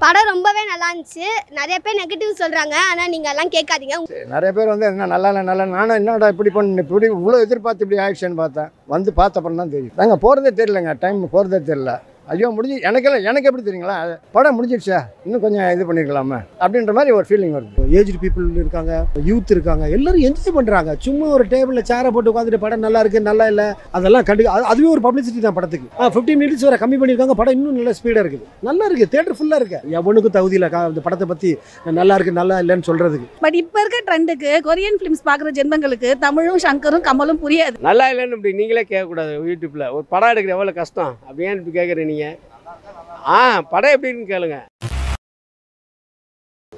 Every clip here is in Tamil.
படம் ரொம்பவே நல்லா இருந்துச்சு. நிறைய பேர் நெகட்டிவ் சொல்றாங்க, ஆனா நீங்க எல்லாம் கேட்காதீங்க. நிறைய பேர் வந்து என்ன நல்லா இல்லை நல்லா நானும் என்னடா இப்படி பண்ண இப்படி இவ்வளோ எதிர்பார்த்து இப்படி ஆயிடுச்சுன்னு பார்த்தேன். வந்து பார்த்த அப்புறம் தான் தெரியும். நாங்கள் போகிறதே தெரியலங்க, டைம் போகிறதே தெரியல. ஐயோ முடிஞ்சு எனக்கு எப்படி தெரியுங்களா, படம் முடிஞ்சிடுச்சா இன்னும் கொஞ்சம் இது பண்ணிருக்கலாமா அப்படின்ற மாதிரி ஒரு ஃபீலிங் வருது. ஏஜ்டு பீப்புள் இருக்காங்க, யூத் இருக்காங்க, எல்லாரும் என்ஜாய் பண்ணுறாங்க. சும்மா ஒரு டேபிளில் சேரை போட்டு உட்காந்துட்டு படம் நல்லா இருக்குது நல்லா இல்லை அதெல்லாம் அதுவே ஒரு பப்ளிசிட்டி தான் படத்துக்கு. 15 மினிட்ஸ் வரை கம்மி பண்ணியிருக்காங்க, படம் இன்னும் நல்ல ஸ்பீடாக இருக்குது, நல்லா இருக்குது, தேட்டர் ஃபுல்லாக இருக்குது. எவனுக்கும் தகுதியில் இந்த படத்தை பற்றி நல்லா இருக்குது நல்லா இல்லைன்னு சொல்கிறதுக்கு. பட் இப்போ இருக்க ட்ரெண்டுக்கு கொரியன் ஃபிலிம்ஸ் பார்க்குற ஜென்மங்களுக்கு தமிழும் சங்கரும் கமலும் புரியாது. நல்லா இல்லைன்னு இப்படி நீங்களே கேட்கக்கூடாது. யூடியூப்பில் ஒரு படம் எடுக்கிற எவ்வளோ கஷ்டம் அப்படியே இப்படி கேட்குறீங்க நீங்கள். படம் எப்படின்னு கேளுங்க.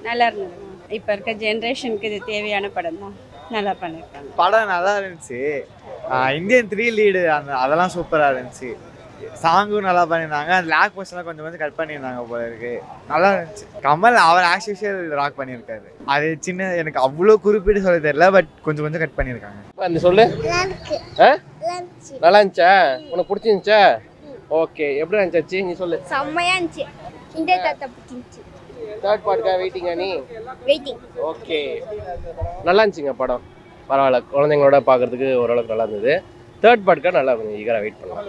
நல்லா இருந்தது. இப்போ இருக்க ஜென்ரேஷனுக்கு இது தேவையான படம் தான், நல்லா பண்ணியிருக்காங்க. படம் நல்லா இருந்துச்சு. இந்தியன் 3 லீடு அதெல்லாம் சூப்பராக இருந்துச்சு. சாங்கும் நல்லா பண்ணியிருந்தாங்க. அந்த லேக் போர்ஷன்லாம் கொஞ்சம் கட் பண்ணியிருந்தாங்க போல இருக்கு. நல்லா இருந்துச்சு. கமல் அவர் ஆஸ் யூஷுவல் ராக் பண்ணியிருக்காரு. அது சின்ன எனக்கு அவ்வளோ குறிப்பிட்டு சொல்ல தெரியல, பட் கொஞ்சம் கட் பண்ணியிருக்காங்க. அந்த சொல்லு நல்லா இருந்துச்சா, உனக்கு பிடிச்சிருந்துச்சா? ஓகே, எப்படி இருந்துச்சு நீ சொல்லு. செம்மையா இருந்துச்சு. இந்த தாத்தா பிடிச்சிருந்துச்சு. தேர்ட் பார்ட்டுக்கா வெயிட்டிங்கா நீ? வெயிட்டிங். ஓகே, நல்லா இருந்துச்சுங்க படம். பரவாயில்ல, குழந்தைங்களோட பார்க்குறதுக்கு ஓரளவுக்கு நல்லா இருந்தது. தேர்ட் பார்ட்டுக்கா நல்லா கொஞ்சம் ஈகராக வெயிட் பண்ணலாம்.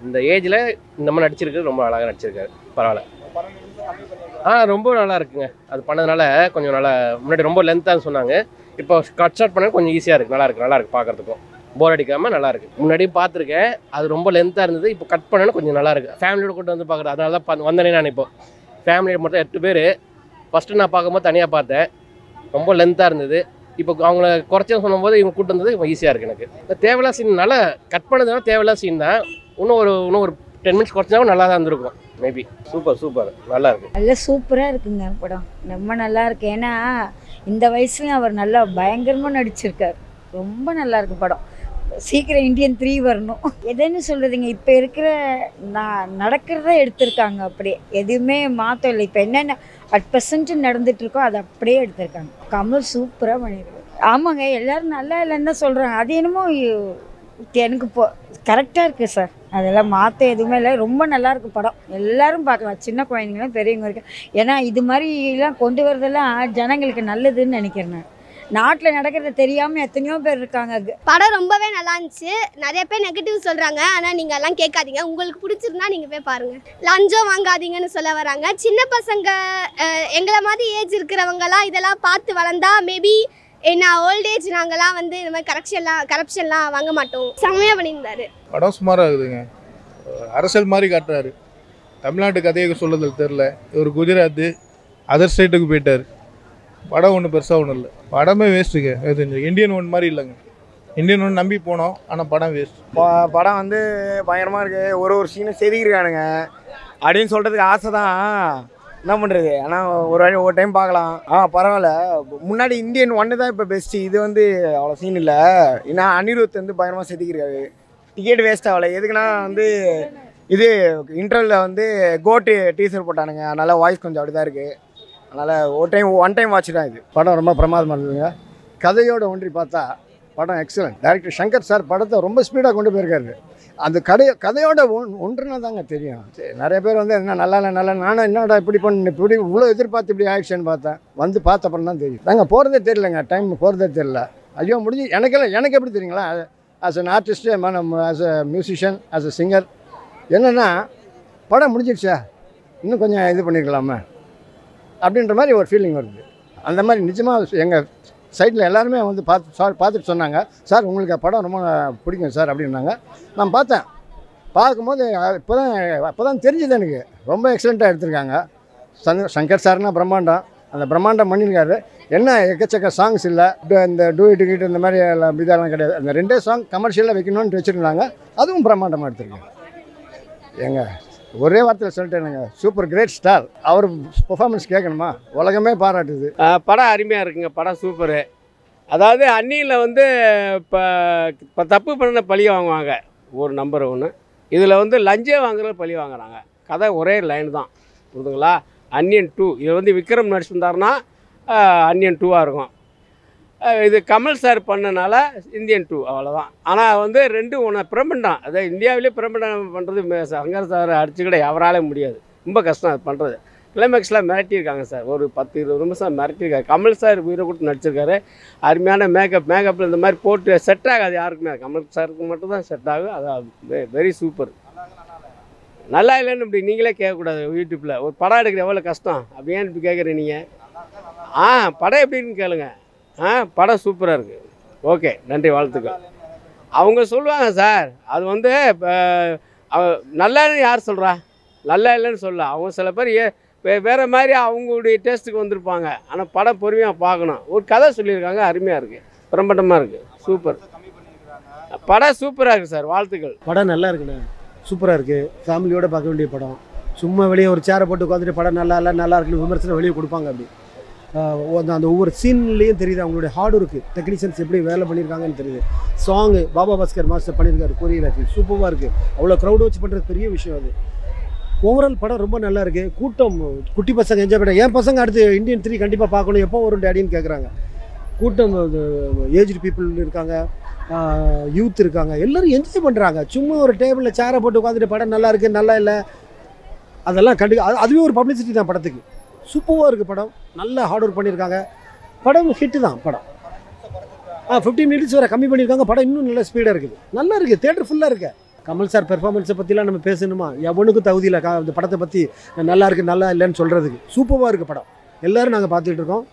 இந்த ஏஜில் இந்த மாதிரி நடிச்சிருக்கு, ரொம்ப அழகாக நடிச்சிருக்காரு. பரவாயில்ல. ரொம்ப நல்லா இருக்குங்க. அது பண்ணதுனால கொஞ்சம் நல்லா, முன்னாடி ரொம்ப லென்த்தான்னு சொன்னாங்க, இப்போ கட் ஷார்ட் பண்ண கொஞ்சம் ஈஸியாக இருக்குது. நல்லா இருக்குது பார்க்குறதுக்கும், போர் அடிக்காமல் நல்லா இருக்குது. முன்னாடியும் பார்த்துருக்கேன், அது ரொம்ப லென்த்தாக இருந்தது. இப்போ கட் பண்ணணும் கொஞ்சம் நல்லா இருக்குது. ஃபேமிலியோட கூட்டு வந்து பார்க்குறது, அதனால தான் வந்தேனே நான். இப்போ ஃபேமிலியோட மொத்தம் 8 பேர். ஃபஸ்ட்டு நான் பார்க்கும்போது தனியாக பார்த்தேன், ரொம்ப லென்த்தாக இருந்தது. இப்போ அவங்கள குறைச்சேன்னு சொல்லும்போது இவங்க கூட்டு வந்தது இப்போ ஈஸியாக இருக்குது எனக்கு. இந்த தேவையில்லா சீன் நல்லா கட் பண்ணதுனால தேவையில்லா சீன் தான். இன்னும் ஒரு 10 மினிட்ஸ் குறைச்சாலும் நல்லா தான் இருந்திருக்கும் மேபி. சூப்பர் நல்லா இருக்குது. நல்லா சூப்பராக இருக்குங்க படம், ரொம்ப நல்லா இருக்கு. ஏன்னா இந்த வயசுலையும் அவர் நல்லா பயங்கரமாக நடிச்சிருக்கார். ரொம்ப நல்லா இருக்கு படம். சீக்கிரம் இந்தியன் 3 வரணும். எதுன்னு சொல்கிறதுங்க, இப்போ இருக்கிற நடக்கிறத எடுத்திருக்காங்க அப்படியே, எதுவுமே மாற்றம் இல்லை. இப்போ என்னென்ன @% நடந்துகிட்ருக்கோ அதை அப்படியே எடுத்திருக்காங்க. கமல் சூப்பராக பண்ணியிருக்காரு. ஆமாங்க, எல்லோரும் நல்லா இல்லைன்னு தான் சொல்கிறாங்க. அது என்னமோ எனக்கு கரெக்டாக இருக்குது சார். அதெல்லாம் மாற்ற எதுவுமே இல்லை, ரொம்ப நல்லாயிருக்கு படம். எல்லோரும் பார்க்கலாம், சின்ன குழந்தைங்களும் பெரியவங்க இருக்கு. ஏன்னா இது மாதிரிலாம் கொண்டு வரதெல்லாம் ஜனங்களுக்கு நல்லதுன்னு நினைக்கிறேன் நான். நாட்டில் நடக்கிறது தெரியாமல் எத்தனையோ பேர் இருக்காங்க. படம் ரொம்பவே நல்லா இருந்துச்சு. நிறைய பேர் நெகட்டிவ் சொல்றாங்க, ஆனா நீங்க எல்லாம் கேட்காதீங்க. உங்களுக்கு பிடிச்சிருந்தா நீங்க போய் பாருங்க. லஞ்சம் வாங்காதீங்கன்னு சொல்ல வராங்க. சின்ன பசங்க எங்களை மாதிரி ஏஜ் இருக்கிறவங்கலாம் இதெல்லாம் பார்த்து வளர்ந்தா மேபி என்ன ஓல்டேஜ் நாங்கள்லாம் வந்து இந்த மாதிரி கரப்ஷன்லாம் வாங்க மாட்டோம். செம்மையாக பண்ணியிருந்தாரு. படம் சுமாராக இருக்குதுங்க. அரசியல் மாதிரி காட்டுறாரு. தமிழ்நாட்டு கதையை சொல்லுறது தெரில. இவர் குஜராத்து அதர் ஸ்டேட்டுக்கு போயிட்டார். படம் ஒன்றும் பெருசாக ஒன்றும் இல்லை. படமே வேஸ்ட்டுங்க. இது இந்தியன் ஒன் மாதிரி இல்லைங்க. இந்தியன் ஒன் நம்பி போனோம், ஆனால் படம் வேஸ்ட். படம் வந்து பயங்கரமாக இருக்குது. ஒரு சீனை செதுக்கிருக்கானுங்க அப்படின்னு சொல்கிறதுக்கு ஆசை தான், என்ன பண்ணுறது. ஆனால் ஒரு டைம் பார்க்கலாம். பரவாயில்ல. முன்னாடி இந்தியன் 1 தான் இப்போ பெஸ்ட்டு. இது வந்து அவ்வளோ சீன் இல்லை. ஏன்னா அனிருத் வந்து பயங்கரமாக செதுக்கிருக்காரு. டிக்கெட் வேஸ்ட் ஆகலை. எதுக்குன்னா வந்து இது இன்டர்வலில் வந்து கோட்டு டீசர் போட்டானுங்க, அதனால் வாய்ஸ் கொஞ்சம் அப்படி தான் இருக்குது. அதனால் ஒன் டைம் வாட்ச் தான் இது. படம் ரொம்ப பிரமாதமாக இருந்ததுங்க. கதையோடு ஒன்றி பார்த்தா படம் எக்ஸலண்ட். டைரக்டர் சங்கர் சார் படத்தை ரொம்ப ஸ்பீடாக கொண்டு போயிருக்காரு. அந்த கதையோட ஒன்றுனா தாங்க தெரியும். நிறைய பேர் வந்து என்ன நல்லா இல்லை நானும் என்னடா இப்படி பண்ண இப்படி இவ்வளோ எதிர்பார்த்து இப்படி ஆயிடுச்சுன்னு பார்த்தேன். வந்து பார்த்த அப்புறம் தான் தெரியும். நாங்கள் போகிறதே தெரியலங்க, டைம் போகிறதே தெரியல. ஐயோ முடிஞ்சு எனக்கு எப்படி தெரியுங்களா, as an artist, as a musician, as a singer, என்னென்னா படம் முடிஞ்சிடுச்சா இன்னும் கொஞ்சம் இது பண்ணியிருக்கலாமா அப்படின்ற மாதிரி ஒரு ஃபீலிங் வருது. அந்த மாதிரி நிஜமாக எங்கள் சைட்டில் எல்லாருமே வந்து பார்த்துட்டு சொன்னாங்க, சார் உங்களுக்கு படம் ரொம்ப பிடிக்கும் சார் அப்படின்னாங்க. நான் பார்த்தேன். பார்க்கும்போது இப்போ தான் தெரிஞ்சுது எனக்கு. ரொம்ப எக்ஸலண்ட்டாக எடுத்திருக்காங்க. சங்கர் சார்னா பிரம்மாண்டம். அந்த பிரம்மாண்டம் பண்ணியிருக்காரு. என்ன எக்கச்சக்க சாங்ஸ் இல்லை, இந்த டூயிட்டு கிட்ட இந்த மாதிரி இதெல்லாம் கிடையாது. அந்த 2 சாங் கமர்ஷியலாக வைக்கணும்னு வச்சுருந்தாங்க. அதுவும் பிரம்மாண்டமாக எடுத்திருக்காங்க. ஏங்க ஒரே வார்த்தையில் சொல்லிட்டேனுங்க, சூப்பர் கிரேட் ஸ்டார். அவர் பெர்ஃபார்மன்ஸ் கேட்கணுமா, உலகமே பாராட்டுது. படம் அருமையாக இருக்குங்க. படம் சூப்பரு. அதாவது அன்னியில் வந்து இப்போ தப்பு பண்ண பழி வாங்குவாங்க ஒரு நம்பர் 1. இதில் வந்து லஞ்சம் வாங்குறது பழி வாங்குறாங்க. கதை ஒரே லைன் தான், புரிதுங்களா. அன்னியன் 2 இது வந்து விக்ரம் நடிச்சிருந்தாருன்னா அன்னியன் 2ஆக இருக்கும். இது கமல் சார் பண்ணனால இந்தியன் 2 அவ்வளோதான். ஆனால் வந்து 2 ஒன்று பிரபண்டம். அதாவது இந்தியாவிலே பிரபண்டம் பண்ணுறது சங்கர் சார் அடிச்சுக்கிட அவராலே முடியாது. ரொம்ப கஷ்டம் அது பண்ணுறது. கிளைமேக்ஸ்லாம் மிரட்டியிருக்காங்க சார். ஒரு 10-20 நிமிஷம் மிரட்டியிருக்காரு. கமல் சார் உயிரை கொடுத்து நடிச்சிருக்காரு. அருமையான மேக்கப்பில் இந்த மாதிரி போட்டு செட் ஆகாது யாருக்குமே. கமல் சாருக்கு மட்டும் தான் செட் ஆகும். அது வெரி சூப்பர். நல்லா இல்லைன்னு இப்படி நீங்களே கேட்கக்கூடாது. யூடியூப்பில் ஒரு படம் எடுக்கிற எவ்வளோ கஷ்டம் அப்படி ஏன் இப்படி கேட்குறீங்க நீங்கள்? படம் எப்படின்னு கேளுங்க. படம் சூப்பராக இருக்குது. ஓகே, நன்றி, வாழ்த்துக்கள். அவங்க சொல்லுவாங்க சார், அது வந்து நல்லா இல்லைன்னு யார் சொல்கிறா? நல்லா இல்லைன்னு சொல்ல அவங்க சில பேர் வேறு மாதிரி அவங்களுடைய டேஸ்ட்டுக்கு வந்திருப்பாங்க. ஆனால் படம் பொறுமையாக பார்க்கணும். ஒரு கதை சொல்லியிருக்காங்க, அருமையாக இருக்குது, பிரம்மாண்டமாக இருக்குது, சூப்பர். படம் சூப்பராக இருக்குது சார், வாழ்த்துக்கள். படம் நல்லா இருக்குண்ணே, சூப்பராக இருக்குது. ஃபேமிலியோடு பார்க்க வேண்டிய படம். சும்மா வெளியே ஒரு சேரை போட்டு உட்காந்துட்டு படம் நல்லா இருக்குன்னு விமர்சனம் வெளியே கொடுப்பாங்க. அப்படி அந்த ஒவ்வொரு சீன்லேயும் தெரியுது அவங்களுடைய ஹார்ட் ஒர்க்கு, டெக்னீஷியன்ஸ் எப்படி வேலை பண்ணியிருக்காங்கன்னு தெரியுது. சாங்கு பாபா பாஸ்கர் மாஸ்டர் பண்ணியிருக்காரு, கொரியோகிராஃபி சூப்பராக இருக்குது. அவ்வளோ க்ரௌட் வச்சு பண்ணுறது பெரிய விஷயம் அது. ஓவரால் படம் ரொம்ப நல்லா இருக்குது. கூட்டம், குட்டி பசங்க என்ஜாய் பண்ண. என் பசங்க அடுத்து இந்தியன் 3 கண்டிப்பாக பார்க்கணும், எப்போ வரும் டேடின்னு கேட்குறாங்க. கூட்டம், ஏஜ்டு பீப்புள் இருக்காங்க, யூத் இருக்காங்க, எல்லோரும் என்ஜாய் பண்ணுறாங்க. சும்மா ஒரு டேபிளில் சேரை போட்டு உட்காந்துட்டு படம் நல்லா இருக்குது நல்லா இல்லை அதெல்லாம் அதுவே ஒரு பப்ளிசிட்டி தான் படத்துக்கு. சூப்பராக இருக்குது படம், நல்லா ஹார்ட் ஒர்க் பண்ணியிருக்காங்க. படம் ஹிட்டு தான் படம். 15 மினிட்ஸ் வரை கம்மி பண்ணியிருக்காங்க. படம் இன்னும் நல்ல ஸ்பீடாக இருக்குது, நல்லா இருக்குது, தேட்டர் ஃபுல்லாக இருக்குது. கமல் சார் பெர்ஃபார்மன்ஸை பற்றிலாம் நம்ம பேசணுமா? எவனுக்கும் தகுதியில் இந்த படத்தை பற்றி நல்லா இருக்குது நல்லா இல்லைன்னு சொல்கிறதுக்கு. சூப்பராக இருக்குது படம், எல்லோரும் நாங்கள் பார்த்துக்கிட்டு இருக்கோம்.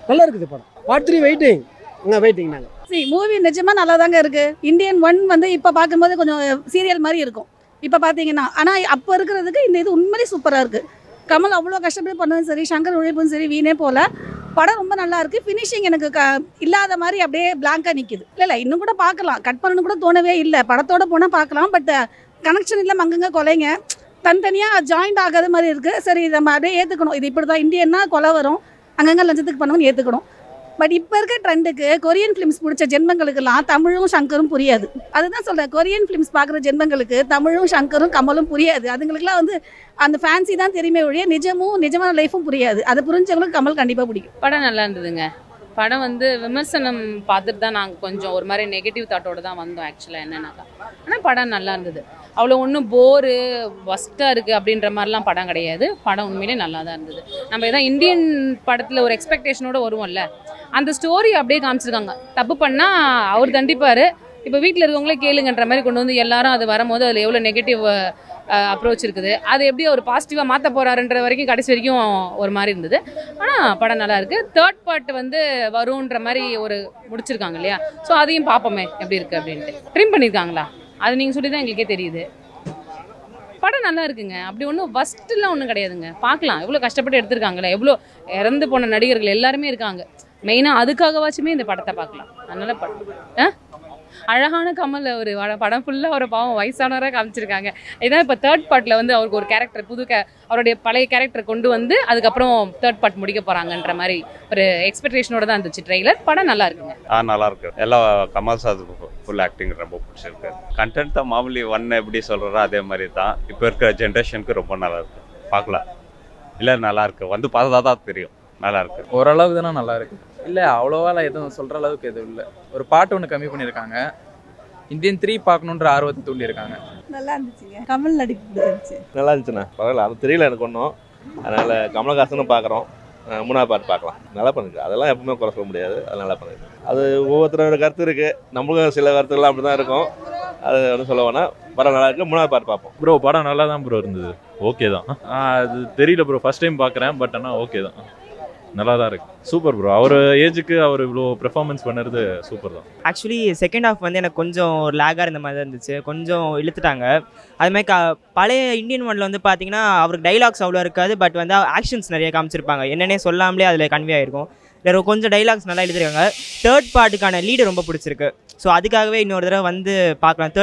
நல்லா இருக்குது படம். பார்ட் 3 வெயிட்டிங் நாங்கள். மூவி நிஜமாக நல்லா தாங்க இருக்குது. இந்தியன் 1 வந்து இப்போ பார்க்கும்போது கொஞ்சம் சீரியல் மாதிரி இருக்கும் இப்போ பார்த்தீங்கன்னா. ஆனால் அப்போ இருக்கிறதுக்கு இந்த இது உண்மையிலே சூப்பராக இருக்குது. கமல் அவ்வளோ கஷ்டப்பட்டு பண்ணதும் சரி, சங்கர் உழைப்பும் சரி, வீணே போல். படம் ரொம்ப நல்லா இருக்குது. ஃபினிஷிங் எனக்கு இல்லாத மாதிரி அப்படியே பிளாங்காக நிற்கிது. இல்லை இன்னும் கூட பார்க்கலாம், கட் பண்ணணும்னு கூட தோணவே இல்லை. படத்தோடு போனால் பார்க்கலாம், பட் கனெக்ஷன் இல்லாமல் அங்கங்கே கொலைங்க தனித்தனியாக ஜாயிண்ட் ஆகாத மாதிரி இருக்குது. சரி நம்ம அப்படியே ஏற்றுக்கணும், இது இப்படி தான் இந்தியன்னா கொலை வரும், அங்கங்கே லஞ்சத்துக்கு பண்ணணும்னு ஏற்றுக்கணும். பட் இப்போ இருக்க ட்ரெண்டுக்கு கொரியன் ஃபிலிம்ஸ் பிடிச்ச ஜென்மங்களுக்கெல்லாம் தமிழும் சங்கரும் புரியாது. அதுதான் சொல்கிறேன், கொரியன் ஃபிலிம்ஸ் பார்க்குற ஜென்மங்களுக்கு தமிழும் சங்கரும் கமலும் புரியாது. அதுங்களுக்குலாம் வந்து அந்த ஃபேன்சி தான் தெரியுமே ஒழிய நிஜமான லைஃபும் புரியாது. அது புரிஞ்சவங்களுக்கு கமல் கண்டிப்பாக பிடிக்கும். படம் நல்லா இருந்ததுங்க. படம் வந்து விமர்சனம் பார்த்துட்டு தான் நாங்கள் கொஞ்சம் ஒரு மாதிரி நெகட்டிவ் தாட்டோடு தான் வந்தோம் ஆக்சுவலாக என்னன்னாக்கா. ஆனால் படம் நல்லா இருந்தது. அவ்வளோ ஒன்றும் போரு ஒஸ்ட்டாக இருக்குது அப்படின்ற மாதிரிலாம் படம் கிடையாது. படம் உண்மையிலே நல்லா தான் இருந்தது. நம்ம எதாவது இந்தியன் படத்தில் ஒரு எக்ஸ்பெக்டேஷனோடு வருவோம்ல, அந்த ஸ்டோரி அப்படியே காமிச்சிருக்காங்க. தப்பு பண்ணால் அவர் தண்டிப்பார், இப்போ வீட்டில் இருக்கவங்களே கேளுங்கன்ற மாதிரி கொண்டு வந்து எல்லாரும் அது வரும்போது அதில் எவ்வளோ நெகட்டிவ் அப்ரோச் இருக்குது, அது எப்படி ஒரு பாசிட்டிவாக மாற்ற போகிறாருன்ற வரைக்கும் கடைசி வரைக்கும் ஒரு மாதிரி இருந்தது. ஆனால் படம் நல்லா இருக்குது. தேர்ட் பார்ட் வந்து வரும்ன்ற மாதிரி ஒரு முடிச்சிருக்காங்க இல்லையா, ஸோ அதையும் பார்ப்போமே எப்படி இருக்குது அப்படின்ட்டு. ட்ரிம் பண்ணியிருக்காங்களா அது நீங்கள் சொல்லி தான் எங்களுக்கே தெரியுது. படம் நல்லா இருக்குங்க, அப்படி ஒன்றும் ஃபஸ்ட்டுலாம் ஒன்றும் கிடையாதுங்க. பார்க்கலாம், எவ்வளோ கஷ்டப்பட்டு எடுத்திருக்காங்களே, எவ்வளோ இறந்து போன நடிகர்கள் எல்லாருமே இருக்காங்க. மெயினாக அதுக்காகவாச்சுமே இந்த படத்தை பார்க்கலாம். அதனால் படம் அழகான கமல் ஒரு படம் ஃபுல்லாக ஒரு பாவம் வயசானவராக காமிச்சிருக்காங்க. இதான் இப்போ தேர்ட் பார்ட்டில் வந்து அவருக்கு ஒரு கேரக்டர் அவருடைய பழைய கேரக்டர் கொண்டு வந்து அதுக்கப்புறம் தேர்ட் பார்ட் முடிக்க போகிறாங்கன்ற மாதிரி ஒரு எக்ஸ்பெக்டேஷனோட தான் இருந்துச்சு ட்ரெய்லர். படம் நல்லா இருக்குங்க. நல்லா இருக்கு. எல்லாம் கமல் சார் ஃபுல் ஆக்டிங் ரொம்ப பிடிச்சிருக்கு. கண்டென்ட் தான் மாமூலி 1 எப்படி சொல்கிறோ அதே மாதிரி தான். இப்போ இருக்கிற ஜென்ரேஷனுக்கு ரொம்ப நல்லா இருக்கு. பார்க்கலாம், இல்லை நல்லா இருக்கு, வந்து பார்த்தா தான் தெரியும். நல்லா இருக்கு, ஓரளவுக்கு தானே நல்லா இருக்கு. இல்லை அவ்வளோவா எதுவும் சொல்கிற அளவுக்கு எதுவும் இல்லை. ஒரு பாட்டு ஒன்று கம்மி பண்ணியிருக்காங்க. இந்தியன் 3 பார்க்கணுன்ற ஆர்வத்தை தூண்டியிருக்காங்க. நல்லா இருந்துச்சுங்க, கமல் நடிப்பு பிடிச்சிருந்துச்சு. நல்லா இருந்துச்சுண்ணா, பரவாயில்ல. அது தெரியல எனக்கு ஒன்றும், அதனால் கமலஹாசனும் பார்க்குறோம், 3ஆவது பார்ட் பார்க்கலாம். நல்லா பண்ணுது, அதெல்லாம் எப்பவுமே குறை சொல்ல முடியாது. அது நல்லா பண்ணுது. அது ஒவ்வொருத்தரோட கருத்து இருக்குது, நம்மளுக்கும் சில கருத்துக்கெல்லாம் அப்படி தான் இருக்கும். அது ஒன்றும் சொல்ல வேணாம். படம் நல்லா இருக்குது, 3ஆவது பார்ட் பார்ப்போம். ப்ரோ படம் நல்லா தான் ப்ரோ இருந்தது, ஓகே தான். அது தெரியல ப்ரோ, ஃபஸ்ட் டைம் பார்க்குறேன், பட் ஆனால் ஓகே தான், நல்லா தான் இருக்குது. சூப்பர் ப்ரோ, அவர் ஏஜுக்கு அவர் இவ்வளோ பெர்ஃபார்மன்ஸ் பண்ணுறது சூப்பர் தான். ஆக்சுவலி செகண்ட் ஹாஃப் வந்து எனக்கு கொஞ்சம் ஒரு லேகாக இருந்த மாதிரி தான் இருந்துச்சு, கொஞ்சம் இழுத்துட்டாங்க. அதுமாதிரி பழைய இந்தியன் 1ல் வந்து பார்த்தீங்கன்னா அவருக்கு டைலாக்ஸ் அவ்வளோ இருக்காது, பட் வந்து ஆக்ஷன்ஸ் நிறைய காமிச்சிருப்பாங்க. என்னென்னே சொல்லாமலே அதில் கன்வே ஆகிருக்கும். வேறு கொஞ்சம் டைலாக்ஸ் நல்லா எழுதிருக்காங்க. தேர்ட் பார்ட்டுக்கான லீடு ரொம்ப பிடிச்சிருக்கு. ஸோ அதுக்காகவே இன்னொரு தடவை வந்து பார்க்கலாம்.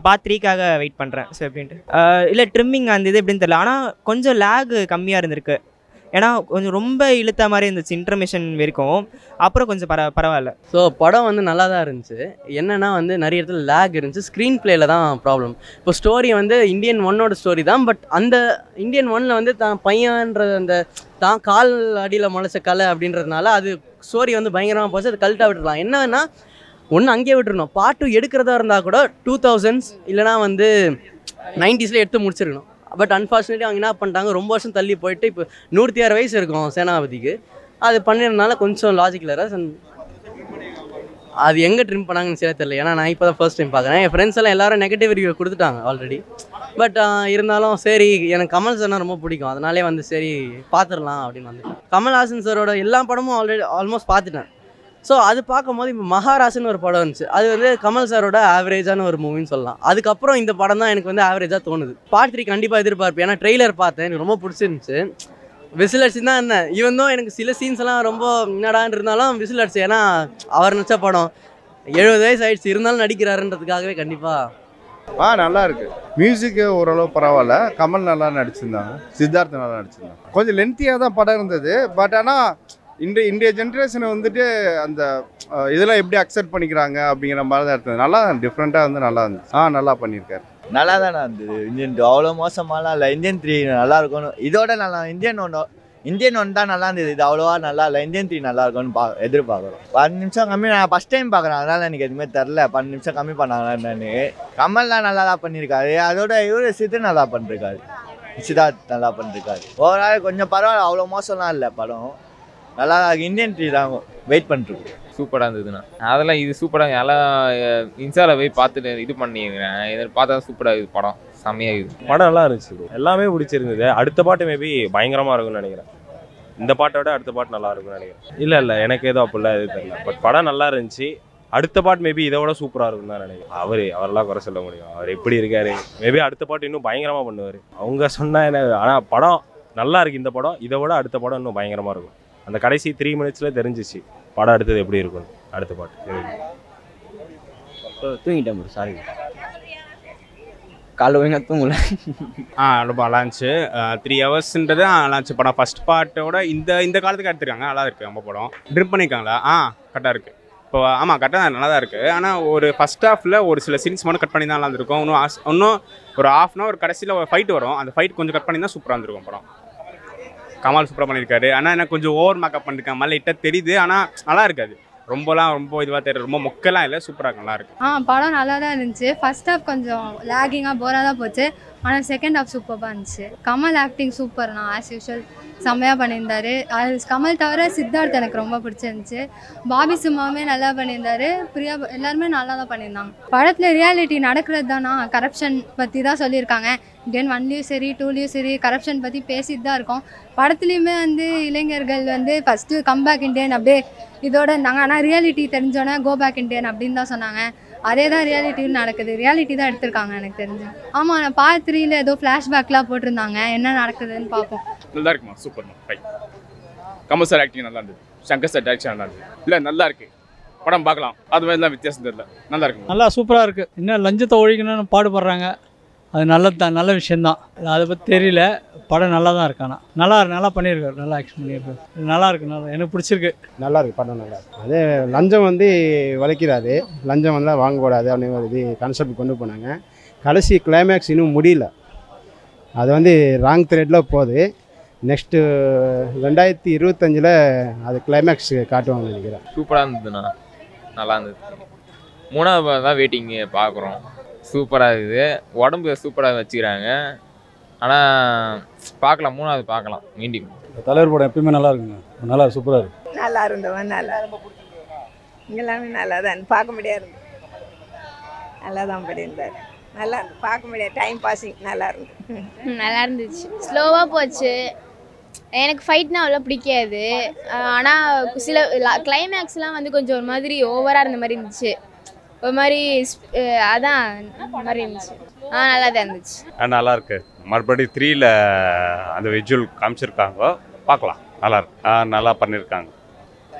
பார்ட் 3க்காக வெயிட் பண்ணுறேன். ஸோ எப்படின்ட்டு இல்லை ட்ரிம்மிங் அந்த இது எப்படின்னு தெரியல, ஆனால் கொஞ்சம் லேக் கம்மியாக இருந்திருக்கு. ஏன்னா கொஞ்சம் ரொம்ப இழுத்த மாதிரி இருந்துச்சு இன்டர்மிஷன் வரைக்கும், அப்புறம் கொஞ்சம் பரவாயில்ல. ஸோ படம் வந்து நல்லா தான் இருந்துச்சு. என்னென்னா வந்து நிறைய இடத்துல லேக் இருந்துச்சு, ஸ்க்ரீன் பிளேயில் தான் ப்ராப்ளம். இப்போ ஸ்டோரி வந்து இந்தியன் 1ஓட ஸ்டோரி தான், பட் அந்த இந்தியன் 1ல் வந்து தான் பையன்ற அந்த தான் கால் அடியில் முளைச்ச கலை அப்படின்றதுனால அது ஸ்டோரி வந்து பயங்கரமாக போச்சு. அது கல்ட்டாக விட்டுருலாம். என்னன்னா ஒன்று அங்கேயே விட்டுருணும். பார்ட் 2 எடுக்கிறதா இருந்தால் கூட 2000s இல்லைனா வந்து 90s எடுத்து முடிச்சிருக்கணும். பட் அன்ஃபார்ச்சுனேட்லி அவங்க என்ன பண்ணிட்டாங்க, ரொம்ப வருஷம் தள்ளி போயிட்டு இப்போ 106 வயசு இருக்கும் சேனாபதிக்கு. அது பண்ணிருந்தனால கொஞ்சம் லாஜிக்கல் எரர்ஸ். அது எங்கே ட்ரிம் பண்ணாங்கன்னு சரியா தெரியல. ஏன்னா நான் இப்போ தான் ஃபர்ஸ்ட் டைம் பார்க்குறேன். என் ஃப்ரெண்ட்ஸ் எல்லாம் எல்லாரும் நெகட்டிவ் ரிவ்யூ கொடுத்துட்டாங்க ஆல்ரெடி. பட் இருந்தாலும் சரி, எனக்கு கமல் சார்னா ரொம்ப பிடிக்கும். அதனாலே வந்து சரி பார்த்துடலாம் அப்படின்னு வந்துட்டேன். கமல்ஹாசன் சாரோட எல்லா படமும் ஆல்மோஸ்ட் பார்த்துட்டேன். ஸோ அது பார்க்கும்போது இப்போ மகாராசன் ஒரு படம் இருந்துச்சு. அது வந்து கமல் சாரோட ஆவரேஜான ஒரு மூவின்னு சொல்லலாம். அதுக்கப்புறம் இந்த படம் தான் எனக்கு வந்து ஆவரேஜாக தோணுது. பார்ட் 3 கண்டிப்பாக எதிர்பார்ப்பேன். ஏன்னா ட்ரெய்லர் பார்த்தேன், எனக்கு ரொம்ப பிடிச்சிருந்துச்சு. விசில் அடிச்சு தான் இருந்தேன். ஈவன் தான் எனக்கு சில சீன்ஸ் எல்லாம் ரொம்ப என்னடான்னு இருந்தாலும் விசில் அடிச்சு. ஏன்னா அவர் நடிச்ச படம் 70 வயசு ஆயிடுச்சு, இருந்தாலும் நடிக்கிறாருன்றதுக்காகவே கண்டிப்பாக நல்லா இருக்கு. மியூசிக்கு ஓரளவு பரவாயில்ல. கமல் நல்லா நடிச்சிருந்தாங்க, சித்தார்த் நல்லா நடிச்சிருந்தாங்க. கொஞ்சம் லென்த்தியாக தான் படம் இருந்தது. பட் ஆனால் இன்றைய ஜென்ரேஷனை வந்துட்டு அந்த இதெல்லாம் எப்படி அக்செப்ட் பண்ணிக்கிறாங்க அப்படிங்கிற மாதிரி தான் இருந்தது. நல்லா டிஃப்ரெண்ட்டாக வந்து நல்லா இருந்துச்சு. நல்லா பண்ணியிருக்காரு. நல்லா தானே இருந்தது. இந்தியன் 2 அவ்வளோ மோசமாலாம் இல்லை. இந்தியன் 3 நல்லா இருக்கணும். இதோட நல்லா இந்தியன் 1 தான் நல்லா இருந்தது. இது அவ்வளோவா நல்லா இல்லை. இந்தியன் 3 நல்லா இருக்கும்னு எதிர்பார்க்குறோம். 10 நிமிஷம் கம்மி. நான் ஃபஸ்ட் டைம் பார்க்குறேன், அதனால் எனக்கு எதுவுமே தெரில 10 நிமிஷம் கம்மி பண்ணாங்கன்னு. கமல்லாம் நல்லா தான் பண்ணியிருக்காரு. அதோட இவர் சித்து நல்லா பண்ணிருக்காரு, சித்தார்த் நல்லா பண்ணிருக்காரு. ஓவரால் கொஞ்சம் பரவாயில்ல, அவ்வளோ மோசம்லாம் இல்லை படம். நல்லா இந்தியன் 3 தான் வெயிட் பண்ணிருக்கு. சூப்பராக இருந்ததுண்ணா. அதெல்லாம் இது சூப்பராக எல்லாம் இன்ஸ்டாவில் போய் பார்த்துட்டு இது பண்ணிக்கிறேன். இதை பார்த்தா சூப்பராக இது படம் செம்மையாக இது படம் நல்லா இருந்துச்சு. எல்லாமே பிடிச்சிருந்தது. அடுத்த பாட்டு மேபி பயங்கரமாக இருக்கும்னு நினைக்கிறேன். இந்த பாட்டை விட அடுத்த பாட்டு நல்லா இருக்கும்னு நினைக்கிறேன். இல்லை எனக்கு ஏதோ அப்படிலாம் எதுவும் தெரியல. பட் படம் நல்லா இருந்துச்சு. அடுத்த பாட்டு மேபி இதை விட சூப்பராக இருக்கும் தான் நினைக்கிறேன். அவரெல்லாம் குறை சொல்ல முடியும். அவர் எப்படி இருக்காரு, மேபி அடுத்த பாட்டு இன்னும் பயங்கரமாக பண்ணுவார். அவங்க சொன்னால் என்ன, ஆனால் படம் நல்லா இருக்குது. இந்த படம் இதை விட அடுத்த படம் இன்னும் பயங்கரமாக இருக்கும். அந்த கடைசி 3 மினிட்ஸில் தெரிஞ்சிச்சு படம் அடுத்தது எப்படி இருக்கும். அடுத்த பாட்டு தூங்கிட்டேன் ப்ரோ, சாரி. காலைல ஒழுங்காக தூங்கல. ரொம்ப நல்லா இருந்துச்சு. 3 ஹவர்ஸ்ன்றது நல்லா இருந்துச்சு படம். ஃபஸ்ட் பார்ட்டோட இந்த காலத்துக்கு எடுத்துருக்காங்க. நல்லா இருக்குது நம்ம படம். ட்ரிப் பண்ணியிருக்காங்களா? கரெக்டாக இருக்குது. இப்போ கரெக்டாக தான் நல்லா தான் இருக்குது. ஆனால் ஒரு ஃபஸ்ட் ஹாஃபில் ஒரு சில சீன்ஸ் மட்டும் கட் பண்ணி தான் நல்லா இருந்திருக்கும். இன்னும் ஒரு ½ அன் ஹவர் கடைசியில் ஒரு ஃபைட் வரும். அந்த ஃபைட் கொஞ்சம் கட் பண்ணி தான் சூப்பராக இருந்திருக்கும் படம். கமல் சூப்பராக பண்ணியிருக்காரு. ஆனால் எனக்கு கொஞ்சம் ஓவர் மேக்கப் பண்ணியிருக்காங்க. மேலே லைட்டாக தெரியுது. ஆனால் நல்லா இருக்காது. ரொம்ப இதுவாக தெரியுது. ரொம்ப மொக்கெல்லாம் இல்லை. சூப்பராக நல்லா இருக்கு. படம் நல்லா தான் இருந்துச்சு. ஃபர்ஸ்ட் ஹாஃப் கொஞ்சம் லேகிங்காக போராக தான் போச்சு. ஆனால் செகண்ட் ஹாஃப் சூப்பராக இருந்துச்சு. கமல் ஆக்டிங் சூப்பர்ண்ணா. ஆஸ் யூஷுவல் செம்மையாக பண்ணியிருந்தாரு. அது கமல் தவிர சித்தார்த் எனக்கு ரொம்ப பிடிச்சிருந்துச்சு. பாபி சிம்மாவுமே நல்லா பண்ணியிருந்தாரு. பிரியா எல்லாருமே நல்லா தான் பண்ணியிருந்தாங்க. படத்தில் ரியாலிட்டி நடக்கிறது தானா, கரப்ஷன் பற்றி தான் சொல்லியிருக்காங்க. இந்தியன் 1லேயும் சரி 2லேயும் சரி கரப்ஷன் பற்றி பேசிட்டு தான் இருக்கோம். படத்துலேயுமே இளைஞர்கள் ஃபஸ்ட்டு கம்பேக் இண்டியன் அப்படியே இதோட இருந்தாங்க. ஆனால் ரியாலிட்டி தெரிஞ்சோன்னே கோ பேக் இண்டியன் அப்படின்னு தான் சொன்னாங்க. அதே தான் ரியாலிட்டியும் நடக்குது. ரியாலிட்டி தான் எடுத்திருக்காங்க எனக்கு தெரிஞ்சு. ஆமாம், நான் பார்ட் 3ல் ஏதோ ஃப்ளாஷ்பேக்லாம் போட்டிருந்தாங்க. என்ன நடக்குதுன்னு பார்ப்போம். நல்லா இருக்குமா? சூப்பர்மா. ரைட். கமல் சார் ஆக்டிங் நல்லா இருந்தது. சங்கர் சார் டைரக்ஷன் நல்லா இருந்தது. இல்லை நல்லா இருக்குது படம், பார்க்கலாம். அது மாதிரிலாம் வித்தியாசம் தெரியல. நல்லா இருக்கு. நல்லா சூப்பராக இருக்குது. இன்னும் லஞ்சத்தை ஒழிக்கணும்னு பாடுபடுறாங்க. அது நல்லது தான், நல்ல விஷயந்தான். அதை பற்றி தெரியல. படம் நல்லா தான் இருக்கு. ஆனால் நல்லா பண்ணியிருக்காரு. நல்லா ஆக்ஷன் பண்ணியிருக்காரு. நல்லா இருக்கு. எனக்கு பிடிச்சிருக்கு. நல்லா இருக்குது படம். நல்லா இருக்குது. அதே லஞ்சம் வளைக்கிறாரு. லஞ்சம் வந்தால் வாங்கக்கூடாது அப்படின்னு ஒரு கான்செப்ட் கொண்டு போனாங்க. கடைசி கிளைமேக்ஸ் இன்னும் முடியல. அது ராங் த்ரெட்டில் போகுது. நெக்ஸ்ட்டு 2025 அது கிளைமேக்ஸ் காட்டுவாங்க நினைக்கிறேன். சூப்பராக இருந்ததுண்ணா. நல்லா இருந்தது. 3வது தான் வெயிட்டிங் பார்க்குறோம். சூப்பராக இருக்குது. உடம்பு சூப்பராக வச்சுக்கிறாங்க. ஆனால் பார்க்கலாம், 3வது பார்க்கலாம் மீண்டும். தலைவர் படம் எப்பயுமே நல்லா இருக்குங்க. நல்லா சூப்பராக இருக்கு. நல்லா இருந்தவன் நல்லா எல்லாமே நல்லா தான் பார்க்க முடியாது. நல்லா தான் பண்ணியிருந்தார். நல்லா பார்க்க முடியாது. டைம் பாசிங் நல்லா இருந்து நல்லா இருந்துச்சு. ஸ்லோவாக போச்சு. எனக்கு ஃபைட்னா அவ்வளோ பிடிக்காது. ஆனால் சில கிளைமேக்ஸ்லாம் கொஞ்சம் ஒரு மாதிரி ஓவராக இருந்த மாதிரி இருந்துச்சு. ஒரு மாதிரி அதான் மாதிரி இருந்துச்சு. நல்லா தான் இருந்துச்சு. நல்லா இருக்கு. மறுபடியும் 3ல் அந்த விஜுவல் காமிச்சிருக்காங்க. பார்க்கலாம். நல்லா இருக்கு. நல்லா பண்ணியிருக்காங்க.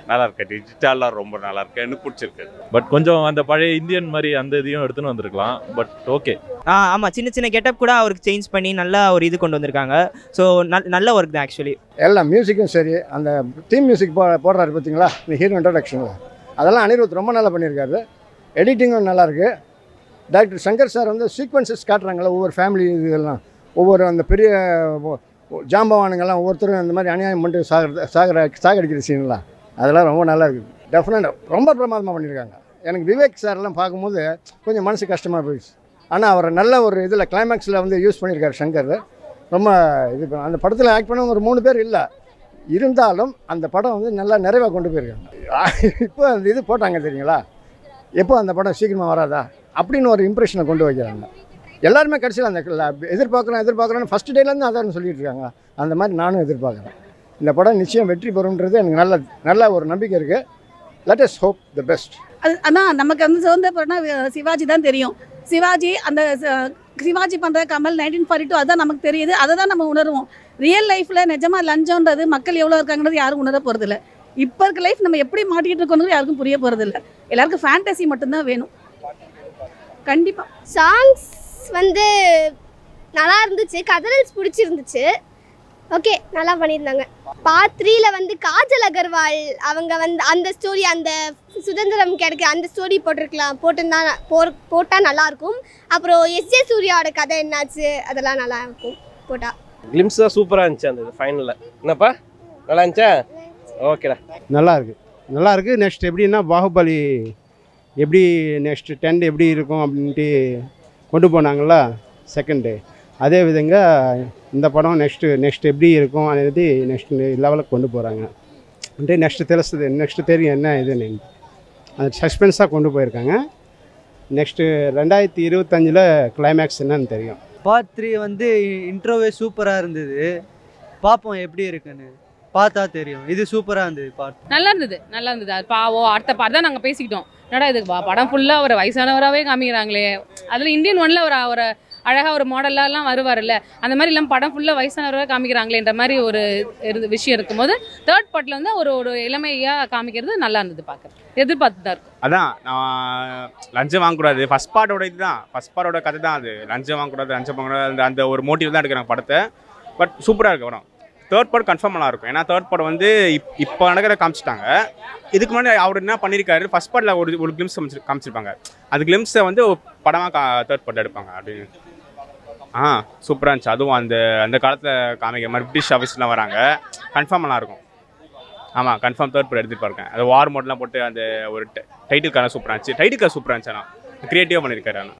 நல்லா இருக்கு. டிஜிட்டலாக ரொம்ப நல்லா இருக்கு. எனக்கு பிடிச்சிருக்கு. பட் கொஞ்சம் அந்த பழைய இந்தியன் மாதிரி அந்த இதையும் எடுத்துன்னு வந்திருக்கலாம். But okay. ஆமாம், சின்ன கெட்டப் கூட அவருக்கு சேஞ்ச் பண்ணி நல்லா ஒரு இது கொண்டு வந்திருக்காங்க. ஸோ நல்ல ஒர்க் தான் ஆக்சுவலி. எல்லாம் மியூசிக்கும் சரி, அந்த தீம் மியூசிக் போடுறாரு பார்த்தீங்களா, இந்த ஹீரோ இன்ட்ரடக்ஷனில், அதெல்லாம் அனிருத் ரொம்ப நல்லா பண்ணியிருக்காரு. எடிட்டிங்கும் நல்லாயிருக்கு. டாக்டர் சங்கர் சார் சீக்வன்சஸ் காட்டுறாங்களா, ஒவ்வொரு ஃபேமிலி இதெல்லாம், ஒவ்வொரு அந்த பெரிய ஜாம்பவானுங்கள்லாம் ஒவ்வொருத்தரும் இந்த மாதிரி அநியாயம் பண்ணிட்டு சாகடிக்கிற சீன்லாம், அதெல்லாம் ரொம்ப நல்லா இருக்குது. டெஃபினட்டாக ரொம்ப பிரமாதமாக பண்ணியிருக்காங்க. எனக்கு விவேக் சார்லாம் பார்க்கும்போது கொஞ்சம் மனசு கஷ்டமாக போயிடுச்சு. ஆனால் அவரை நல்ல ஒரு இதில் கிளைமேக்ஸில் யூஸ் பண்ணியிருக்காரு சங்கர். ரொம்ப அந்த படத்தில் ஆக்ட் பண்ண ஒரு 3 பேர் இல்லை, இருந்தாலும் அந்த படம் வந்து நல்லா நிறைவாக கொண்டு போயிருக்காங்க. இப்போ அந்த இது போட்டாங்க தெரியுங்களா, எப்போ அந்த படம் சீக்கிரமாக வராதா அப்படின்னு ஒரு இம்ப்ரெஷனை கொண்டு வைக்கிறாங்க. எல்லாருமே கடைசியில் அந்த எதிர்பார்க்குறேன்னு ஃபஸ்ட் டேலேருந்து அதான் சொல்லிட்டு இருக்காங்க. அந்த மாதிரி நானும் எதிர்பார்க்குறேன். இந்த படம் நிச்சயம் வெற்றி பெறும்ன்றது எனக்கு நல்ல ஒரு நம்பிக்கை இருக்குது. Let us hope the best. ஆனால் நமக்கு வந்து சுதந்திர படம்னா சிவாஜி தான் தெரியும். சிவாஜி அந்த சிவாஜி பண்ணுற கமல் 1942 அதுதான் நமக்கு தெரியுது, அதை தான் நம்ம உணர்வோம். ரியல் லைஃப்பில் நிஜமாக லஞ்சம்ன்றது மக்கள் எவ்வளோ இருக்காங்கன்றது யாரும் உணர போகிறதில்ல. இப்போ இருக்க லைஃப் நம்ம எப்படி மாட்டிக்கிட்டு இருக்கோங்கிறது யாருக்கும் புரிய போகிறதில்ல. எல்லாருக்கும் ஃபேண்டசி மட்டும்தான் வேணும். கண்டிப்பாக சாங்ஸ் வந்து நல்லா இருந்துச்சு, கதறல்ஸ் பிடிச்சிருந்துச்சு. ஓகே, நல்லா பண்ணியிருந்தாங்க. பார்ட் 3ல வந்து காஜல் அகர்வால் அவங்க வந்து அந்த ஸ்டோரி, அந்த சுதந்திரம் கிடைக்க அந்த ஸ்டோரி போட்டால் நல்லாயிருக்கும். அப்புறம் எஸ்ஜே சூர்யாவோட கதை என்னாச்சு அதெல்லாம் நல்லா இருக்கும் போட்டா. கிளிம்ஸ் தான் சூப்பராக இருந்துச்சு அந்த ஃபைனலில். என்னப்பா நல்லா இருந்துச்சா? ஓகேடா, நல்லா இருக்குது. நெக்ஸ்ட் எப்படின்னா பாகுபலி எப்படி நெக்ஸ்ட் 10 எப்படி இருக்கும் அப்படின்ட்டு கொண்டு போனாங்களா செகண்டு, அதே விதங்க இந்த படம் நெக்ஸ்ட் எப்படி இருக்கும் అనేది நெக்ஸ்ட் லெவலுக்கு கொண்டு போகிறாங்க. நெக்ஸ்ட்டு தெரியும் என்ன இதுன்னு, அது சஸ்பென்ஸாக கொண்டு போயிருக்காங்க. நெக்ஸ்ட்டு 2025 கிளைமேக்ஸ் என்னன்னு தெரியும். பார்ட் 3 வந்து இன்ட்ரோவே சூப்பராக இருந்தது. பார்ப்போம் எப்படி இருக்குன்னு, பார்த்தா தெரியும். இது சூப்பராக இருந்தது. பார்ட் நல்லா இருந்தது. அது பாவம் அடுத்த பார்ட் தான் நாங்கள் பேசிக்கிட்டோம். என்னடா இது படம் ஃபுல்லாக ஒரு வயசானவராகவே காமிக்கிறாங்களே. அதில் இந்தியன் 1ல் ஒரு அழகாக ஒரு மாடல்லாம் வருவார்ல, அந்த மாதிரி இல்லாமல் படம் ஃபுல்லாக வயசானவராக காமிக்கிறாங்களேன்ற மாதிரி ஒரு விஷயம் இருக்கும்போது தேர்ட் பார்ட்டில் வந்து ஒரு இளமையாக காமிக்கிறது நல்லா இருந்தது. பார்க்குறது எதிர்பார்த்து தான் இருக்கும். அதான் நான் லஞ்சம் வாங்கக்கூடாது, ஃபஸ்ட் பார்ட்டோட கதை தான் அது. லஞ்சம் வாங்கக்கூடாது அந்த ஒரு மோட்டிவ் தான் எடுக்கிறாங்க படத்தை. பட் சூப்பராக இருக்கு படம். தேர்ட் பார்ட் கன்ஃபார்ம் நல்லா இருக்கும். ஏன்னா தேர்ட் பார்ட் வந்து இப்போ நடக்கிற காமிச்சிட்டாங்க. இதுக்கு முன்னாடி அவர் என்ன பண்ணியிருக்காரு, ஃபஸ்ட் பார்ட்டில் ஒரு கிளிம்ஸ் காமிச்சிருப்பாங்க. அந்த கிளிம்ஸை வந்து படமாக தேர்ட் பார்ட் எடுப்பாங்க அப்படின்னு. சூப்பராக இருந்துச்சு. அதுவும் அந்த காலத்தில் காமிக்கிற மாதிரி பிரிட்டிஷ் ஆஃபீஸ்லாம் வராங்க. கன்ஃபார்ம் நல்லா இருக்கும். ஆமாம், கன்ஃபார்ம் தேர்ட் பார்ட் எடுத்துகிட்டு பாருங்க. அது வார் மோட்லாம் போட்டு அந்த ஒரு டைட்டில் கார்டு சூப்பராக இருந்துச்சு. ஆனால் க்ரியேட்டிவாக பண்ணியிருக்காரு. ஆனால்